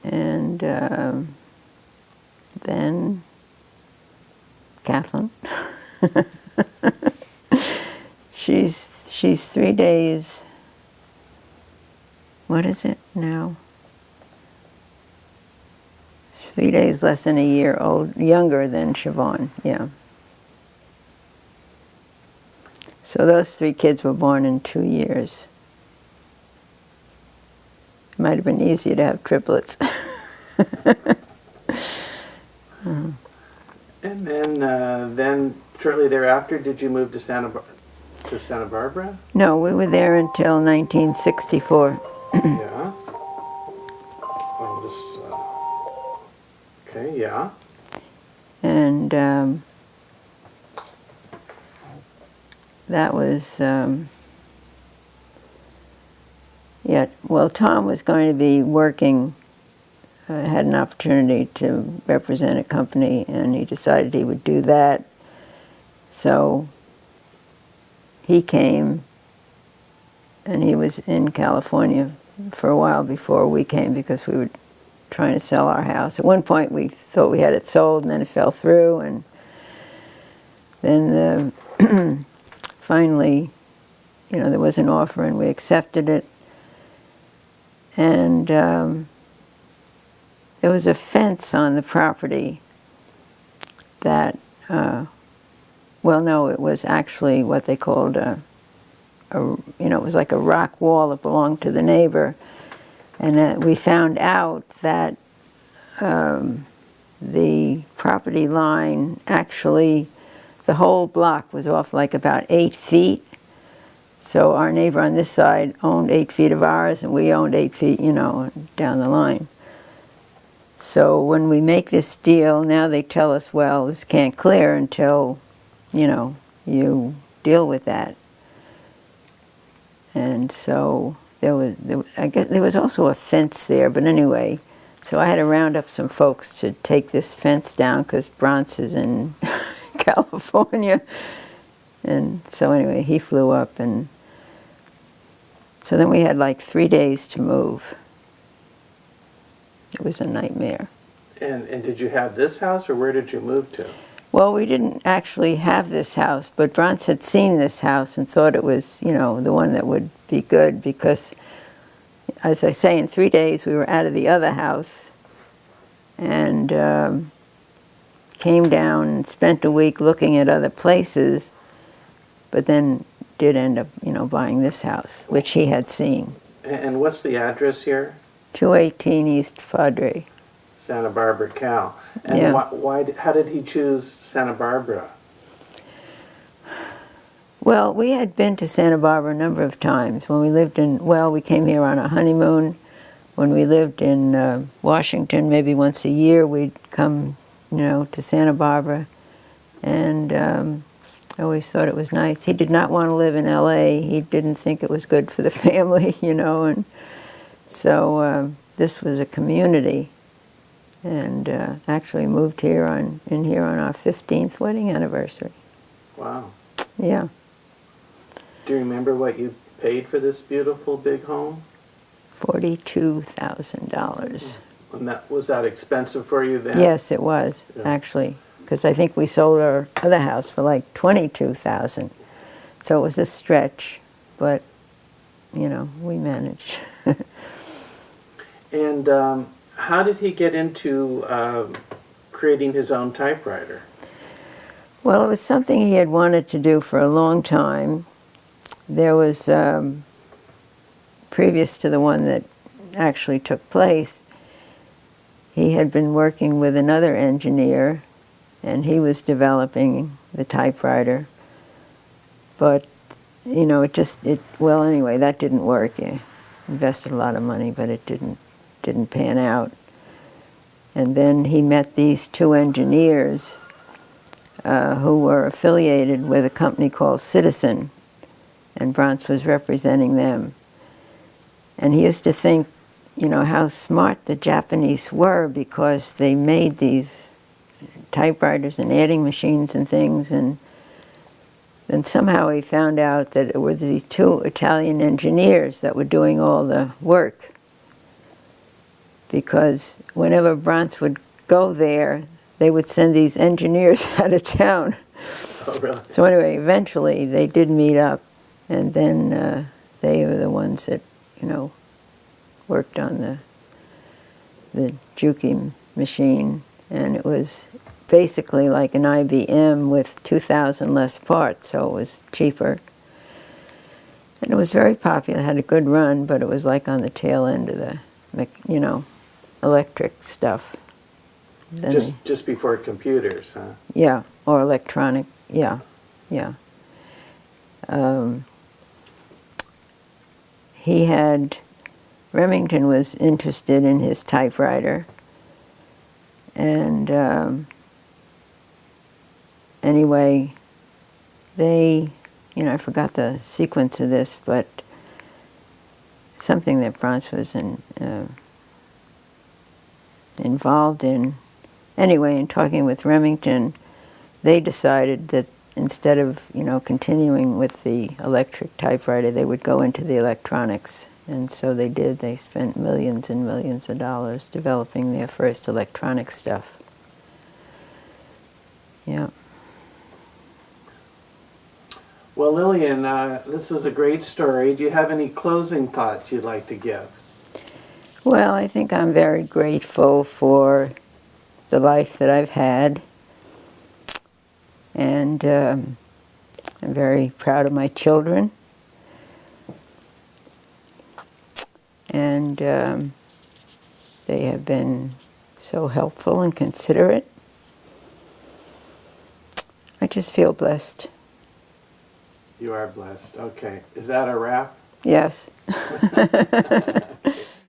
And then Kathleen. She's 3 days, what is it now? 3 days less than a year younger than Siobhan, yeah. So those 3 kids were born in 2 years. It might have been easier to have triplets. And then shortly thereafter, did you move to Santa Barbara? No, we were there until 1964. Yeah. I'll just, okay, yeah. And that was, yeah, well, Tom was going to be working, had an opportunity to represent a company, and he decided he would do that. So he came, and he was in California for a while before we came because we were trying to sell our house. At one point we thought we had it sold, and then it fell through, and then finally, you know, there was an offer and we accepted it. And there was a fence on the property that, well, no, it was actually what they called you know, it was like a rock wall that belonged to the neighbor. And we found out that the property line, actually, the whole block was off like about 8 feet. So our neighbor on this side owned 8 feet of ours, and we owned 8 feet, you know, down the line. So when we make this deal, now they tell us, well, this can't clear until, you know, you deal with that. And so I guess there was also a fence there, but anyway, so I had to round up some folks to take this fence down because Bronx is in California. And so anyway, he flew up, and so then we had like 3 days to move. It was a nightmare. And did you have this house, or where did you move to? Well, we didn't actually have this house, but Bronx had seen this house and thought it was, you know, the one that would be good because, as I say, in 3 days we were out of the other house and came down and spent a week looking at other places, but then did end up, you know, buying this house, which he had seen. And what's the address here? 218 East Padre. Santa Barbara, Cal. And Yeah. how did he choose Santa Barbara? Well, we had been to Santa Barbara a number of times. When we lived in, well, we came here on a honeymoon. When we lived in Washington, maybe once a year, we'd come, you know, to Santa Barbara. And I always thought it was nice. He did not want to live in L.A. He didn't think it was good for the family, you know. And so this was a community. And actually moved here in here on our 15th wedding anniversary. Wow. Yeah. Do you remember what you paid for this beautiful big home? $42,000. And was that expensive for you then? Yes, it was, Yeah. actually, because I think we sold our other house for like $22,000. So it was a stretch, but, you know, we managed. And how did he get into creating his own typewriter? Well, it was something he had wanted to do for a long time. There was, previous to the one that actually took place, he had been working with another engineer, and he was developing the typewriter. But, you know, well, anyway, that didn't work. He invested a lot of money, but it didn't pan out. And then he met these two engineers who were affiliated with a company called Citizen, and Bronx was representing them. And he used to think, you know, how smart the Japanese were because they made these typewriters and adding machines and things, and then somehow he found out that it were these two Italian engineers that were doing all the work. Because whenever Bronx would go there, they would send these engineers out of town. Oh, really? So anyway, eventually they did meet up, and then they were the ones that, you know, worked on the Juki machine, and it was basically like an IBM with 2,000 less parts, so it was cheaper. And it was very popular, it had a good run, but it was like on the tail end of the, you know, electric stuff. Just before computers, huh? Yeah, or electronic, yeah. Remington was interested in his typewriter, and anyway, they I forgot the sequence of this, but something that Franz was involved in. Anyway, in talking with Remington, they decided that instead of, continuing with the electric typewriter, they would go into the electronics. And so they did. They spent millions and millions of dollars developing their first electronic stuff. Yeah. Well, Lillian, this was a great story. Do you have any closing thoughts you'd like to give? Well, I think I'm very grateful for the life that I've had. And I'm very proud of my children. And they have been so helpful and considerate. I just feel blessed. You are blessed. Okay. Is that a wrap? Yes.